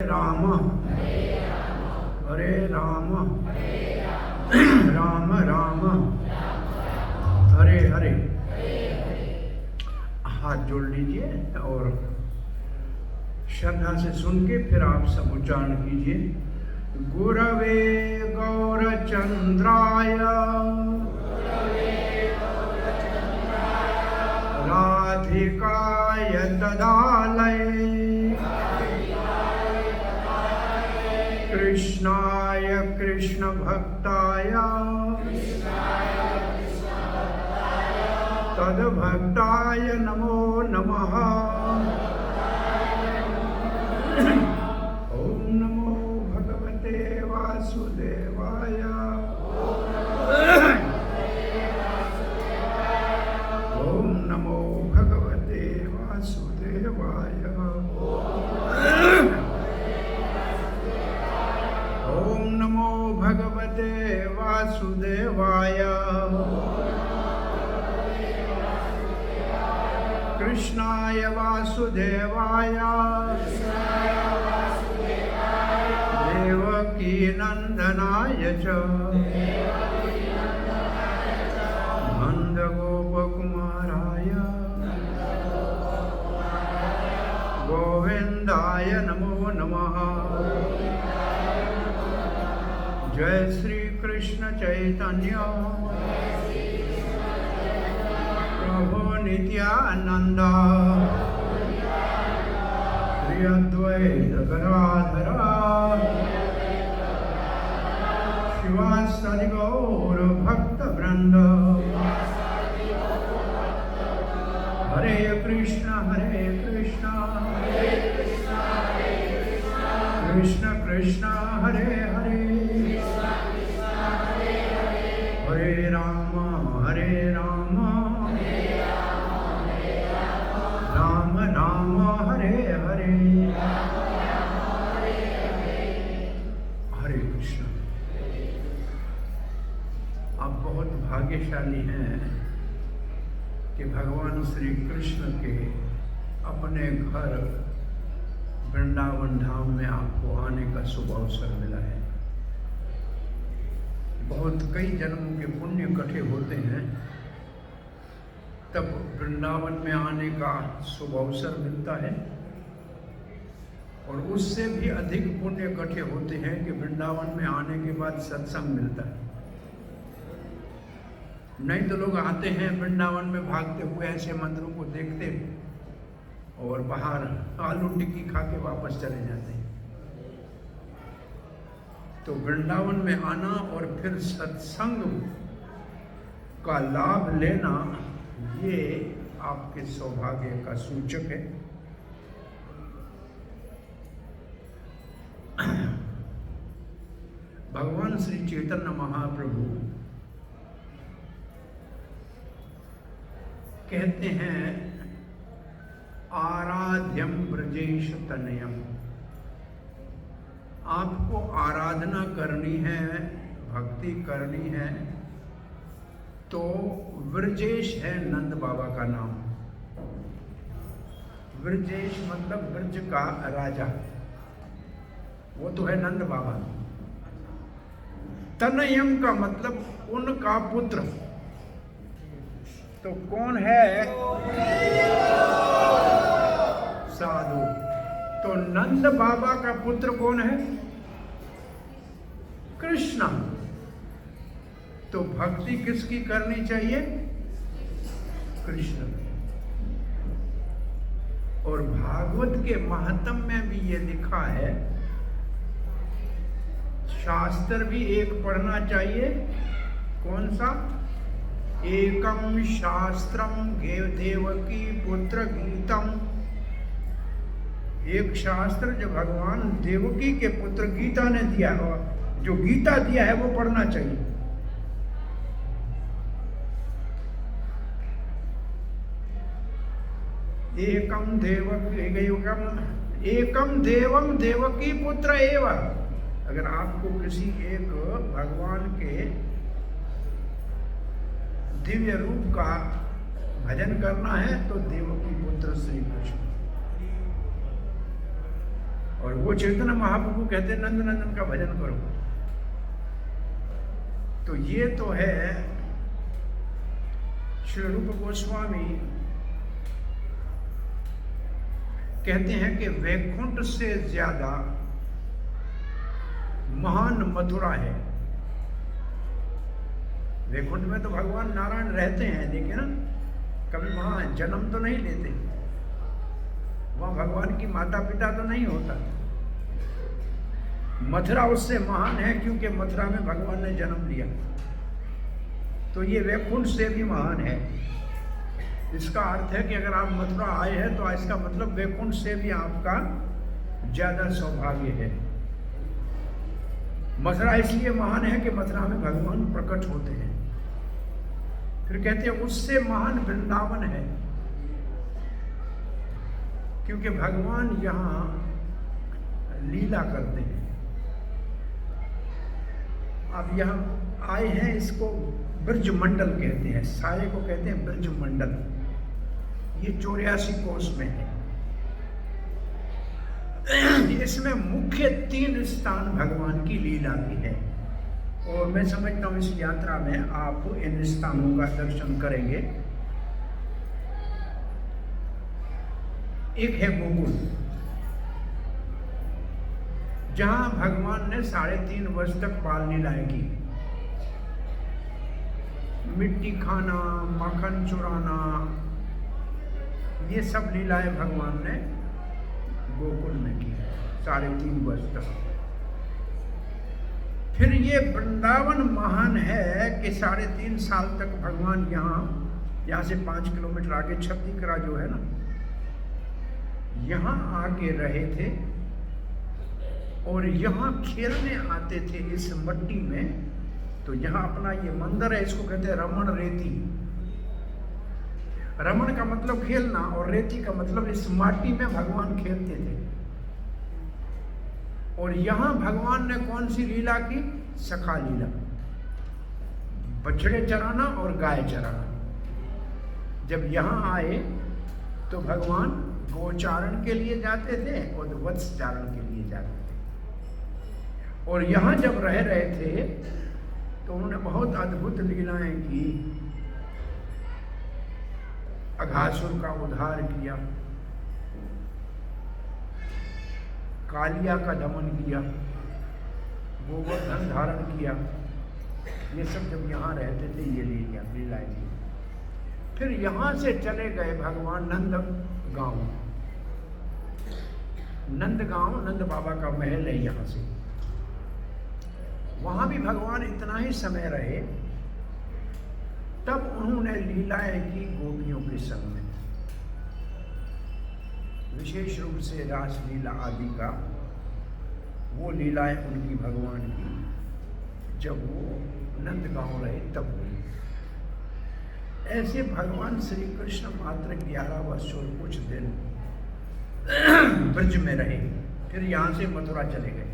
राम हरे राम राम राम हरे हरे। हाथ जोड़ लीजिए और श्रद्धा से सुन के फिर आप सब उच्चारण कीजिए। गुरवे गौरचंद्राय राधिकाय तदालये कृष्णाय कृष्ण भक्ताय तद्भक्ताय नमो नमः। ओम नमो भगवते वासुदेवाय। ओम नमो भगवते वासुदेवाय। भगवते वासुदेवाय। कृष्णाय वासुदेवाय देवकी नंदनाय च नंद गोपकुमाराय गोविंदाय नमो नमः। जय श्री कृष्ण चैतन्य प्रभु नित्यानंद श्री अद्वैत गदाधर शिवासादि गौर भक्त वृंद। हरे कृष्ण कृष्ण कृष्ण हरे हरे हरे राम राम राम हरे हरे। हरे कृष्ण। आप बहुत भाग्यशाली हैं कि भगवान श्री कृष्ण के अपने घर वृंदावन धाम में आपको आने का शुभ अवसर मिला है। बहुत कई जन्मों के पुण्य इकट्ठे होते हैं तब वृंदावन में आने का शुभ अवसर मिलता है, और उससे भी अधिक पुण्य इकट्ठे होते हैं कि वृंदावन में आने के बाद सत्संग मिलता है। नहीं तो लोग आते हैं वृंदावन में भागते हुए ऐसे मंदिरों को देखते और बाहर आलू टिक्की खा के वापस चले जाते हैं। तो वृंदावन में आना और फिर सत्संग का लाभ लेना, ये आपके सौभाग्य का सूचक है। भगवान श्री चैतन्य महाप्रभु कहते हैं आराध्यम ब्रजेश तनयम। आपको आराधना करनी है, भक्ति करनी है तो ब्रजेश है नंद बाबा का नाम। ब्रजेश मतलब ब्रज का राजा, वो तो है नंद बाबा। तनयम का मतलब उनका पुत्र। तो कौन है? साधु। तो नंद बाबा का पुत्र कौन है? कृष्ण। तो भक्ति किसकी करनी चाहिए? कृष्ण। और भागवत के महात्म्य में भी ये लिखा है, शास्त्र भी एक पढ़ना चाहिए। कौन सा? एकम शास्त्रम देवकी पुत्र गीतम। एक शास्त्र जो भगवान देवकी के पुत्र गीता ने दिया है, जो गीता दिया है वो पढ़ना चाहिए। एकम देवम देवकी पुत्र एवं। अगर आपको किसी एक भगवान के दिव्य रूप का भजन करना है तो देवकी पुत्र श्री कृष्ण। और वो चैतन्य महाप्रभु कहते हैं नंद नंदन का भजन करो। तो ये तो है श्री रूप गोस्वामी कहते हैं कि वैकुंठ से ज्यादा महान मथुरा है। वैकुंठ में तो भगवान नारायण रहते हैं, देखिए ना, कभी वहां जन्म तो नहीं लेते, वहां भगवान की माता पिता तो नहीं होता। मथुरा उससे महान है क्योंकि मथुरा में भगवान ने जन्म लिया। तो ये वैकुंठ से भी महान है। इसका अर्थ है कि अगर आप मथुरा आए हैं तो इसका मतलब वैकुंठ से भी आपका ज्यादा सौभाग्य है। मथुरा इसलिए महान है कि मथुरा में भगवान प्रकट होते हैं। फिर कहते हैं उससे महान वृंदावन है, क्योंकि भगवान यहाँ लीला करते हैं। अब यहाँ आए हैं, इसको ब्रज मंडल कहते हैं, सारे को कहते हैं ब्रज मंडल। ये 84 कोस में है। इसमें मुख्य 3 स्थान भगवान की लीला की है, और मैं समझता हूँ इस यात्रा में आप इन स्थानों का दर्शन करेंगे। एक है गोकुल, जहां भगवान ने 3.5 वर्ष तक बाल लीलाएं की। मिट्टी खाना, माखन चुराना, ये सब लीलाएं भगवान ने गोकुल में की 3.5 वर्ष तक। फिर ये वृंदावन महान है कि 3.5 साल तक भगवान यहाँ से 5 किलोमीटर आगे छत्तीकरा जो है ना, यहाँ आके रहे थे और यहाँ खेलने आते थे इस मट्टी में। तो यहाँ अपना ये मंदिर है, इसको कहते हैं रमण रेती। रमण का मतलब खेलना और रेती का मतलब इस माटी में भगवान खेलते थे। और यहाँ भगवान ने कौन सी लीला की? सखा लीला, बछड़े चराना और गाय चराना। जब यहाँ आए तो भगवान गोचारण के लिए जाते थे और वत्स चारण के लिए जाते थे। और यहाँ जब रह रहे थे तो उन्होंने बहुत अद्भुत लीलाएं की। अघासुर का उद्धार किया, कालिया का दमन किया, गोवर्धन धारण किया। ये सब जब यहाँ रहते थे ये लीलाएं की। फिर यहाँ से चले गए भगवान नंदगांव। नंदगांव नंद बाबा का महल है यहाँ से। वहां भी भगवान इतना ही समय रहे, तब उन्होंने लीलाएं की गोपियों के संग में, विशेष रूप से रास लीला आदि का। वो लीलाएं उनकी भगवान की जब वो नंदगांव रहे तब हुई। ऐसे भगवान श्री कृष्ण मात्र 11 वर्ष और कुछ दिन ब्रज में रहे, फिर यहाँ से मथुरा चले गए।